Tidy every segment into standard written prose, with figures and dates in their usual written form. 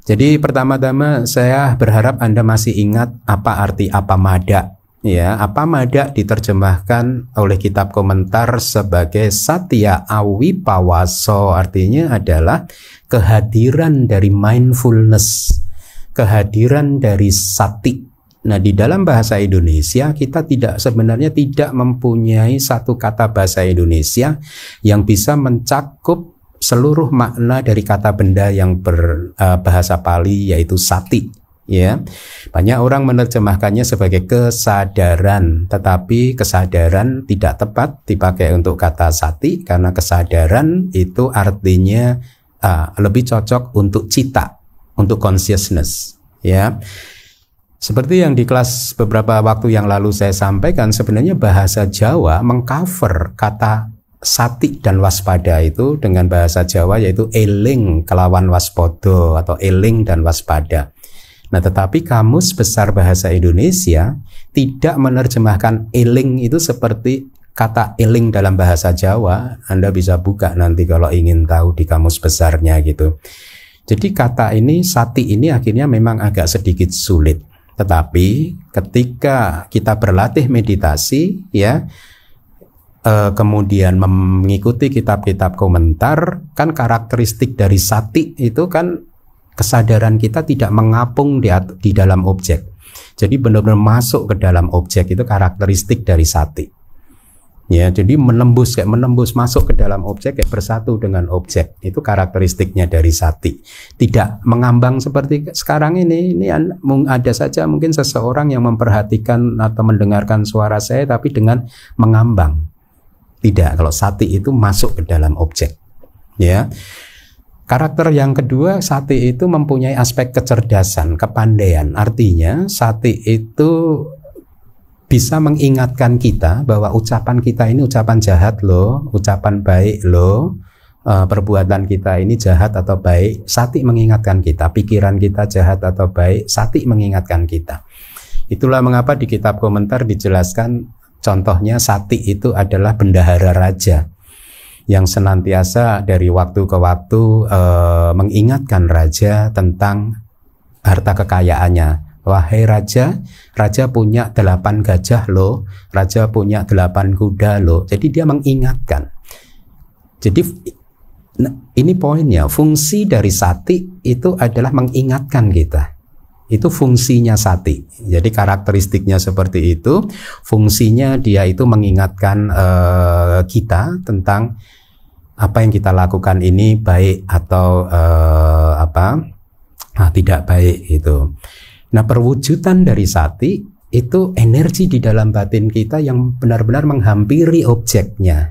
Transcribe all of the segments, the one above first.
Jadi pertama-tama saya berharap Anda masih ingat apa arti apamada. Ya, apamada diterjemahkan oleh kitab komentar sebagai satya awipawaso, artinya adalah kehadiran dari mindfulness, kehadiran dari sati. Nah, di dalam bahasa Indonesia kita sebenarnya tidak mempunyai satu kata bahasa Indonesia yang bisa mencakup seluruh makna dari kata benda yang berbahasa Pali, yaitu sati. Ya, banyak orang menerjemahkannya sebagai kesadaran, tetapi kesadaran tidak tepat dipakai untuk kata sati karena kesadaran itu artinya lebih cocok untuk cita, untuk consciousness. Ya, seperti yang di kelas beberapa waktu yang lalu saya sampaikan, sebenarnya bahasa Jawa mengcover kata sati dan waspada itu dengan bahasa Jawa, yaitu eling kelawan waspodo atau eling dan waspada. Nah, tetapi Kamus Besar Bahasa Indonesia tidak menerjemahkan eling itu seperti kata eling dalam bahasa Jawa. Anda bisa buka nanti kalau ingin tahu di Kamus Besarnya gitu. Jadi kata ini, sati ini akhirnya memang agak sedikit sulit. Tetapi ketika kita berlatih meditasi, ya, kemudian mengikuti kitab-kitab komentar, kan karakteristik dari sati itu kan kesadaran kita tidak mengapung di dalam objek. Jadi benar-benar masuk ke dalam objek, itu karakteristik dari sati. Ya, jadi menembus masuk ke dalam objek, kayak bersatu dengan objek, itu karakteristiknya dari sati. Tidak mengambang seperti sekarang ini ada saja mungkin seseorang yang memperhatikan atau mendengarkan suara saya tapi dengan mengambang. Tidak, kalau sati itu masuk ke dalam objek. Ya. Karakter yang kedua, sati itu mempunyai aspek kecerdasan, kepandaian. Artinya sati itu bisa mengingatkan kita bahwa ucapan kita ini ucapan jahat loh, ucapan baik loh, perbuatan kita ini jahat atau baik. Sati mengingatkan kita, pikiran kita jahat atau baik, sati mengingatkan kita. Itulah mengapa di kitab komentar dijelaskan contohnya sati itu adalah bendahara raja yang senantiasa dari waktu ke waktu mengingatkan raja tentang harta kekayaannya. Wahai raja, raja punya 8 gajah loh, raja punya 8 kuda loh. Jadi dia mengingatkan. Jadi ini poinnya, fungsi dari sati itu adalah mengingatkan kita. Itu fungsinya sati. Jadi karakteristiknya seperti itu. Fungsinya dia itu mengingatkan kita tentang apa yang kita lakukan ini baik atau tidak baik itu. Nah, perwujudan dari sati itu energi di dalam batin kita yang benar-benar menghampiri objeknya.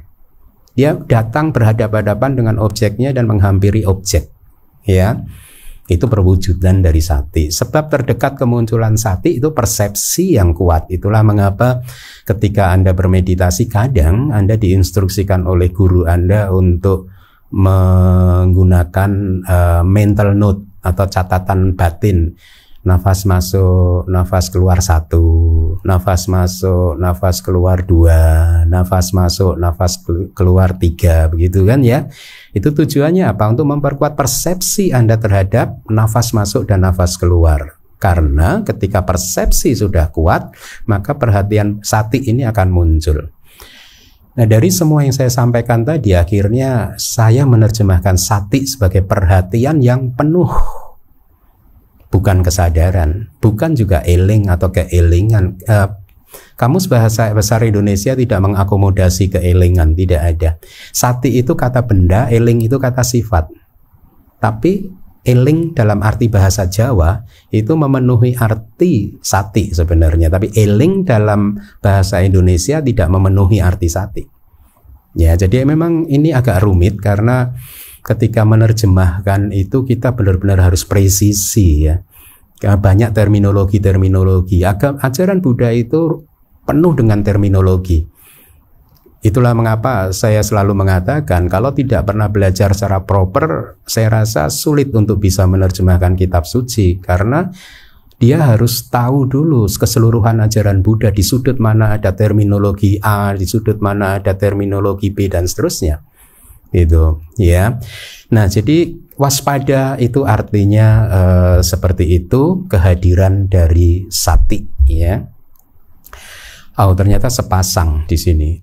Dia datang berhadapan-hadapan dengan objeknya dan menghampiri objek. Ya, itu perwujudan dari sati. Sebab terdekat kemunculan sati itu persepsi yang kuat. Itulah mengapa ketika Anda bermeditasi kadang Anda diinstruksikan oleh guru Anda untuk menggunakan mental note atau catatan batin. Nafas masuk, nafas keluar 1, nafas masuk, nafas keluar 2, nafas masuk, nafas keluar 3, begitu kan ya. Itu tujuannya apa? Untuk memperkuat persepsi Anda terhadap nafas masuk dan nafas keluar. Karena ketika persepsi sudah kuat, maka perhatian sati ini akan muncul. Nah, dari semua yang saya sampaikan tadi, akhirnya saya menerjemahkan sati sebagai perhatian yang penuh. Bukan kesadaran, bukan juga eling atau keelingan. Kamus Bahasa Besar Indonesia tidak mengakomodasi keelingan, tidak ada. Sati itu kata benda, eling itu kata sifat. Tapi eling dalam arti bahasa Jawa itu memenuhi arti sati sebenarnya. Tapi eling dalam bahasa Indonesia tidak memenuhi arti sati. Ya, jadi memang ini agak rumit karena ketika menerjemahkan itu kita benar-benar harus presisi ya. Banyak terminologi-terminologi. Ajaran Buddha itu penuh dengan terminologi. Itulah mengapa saya selalu mengatakan kalau tidak pernah belajar secara proper, saya rasa sulit untuk bisa menerjemahkan kitab suci karena dia harus tahu dulu keseluruhan ajaran Buddha, di sudut mana ada terminologi A, di sudut mana ada terminologi B dan seterusnya. Itu ya. Nah, jadi waspada itu artinya seperti itu, kehadiran dari sati, ya. Oh, ternyata sepasang di sini.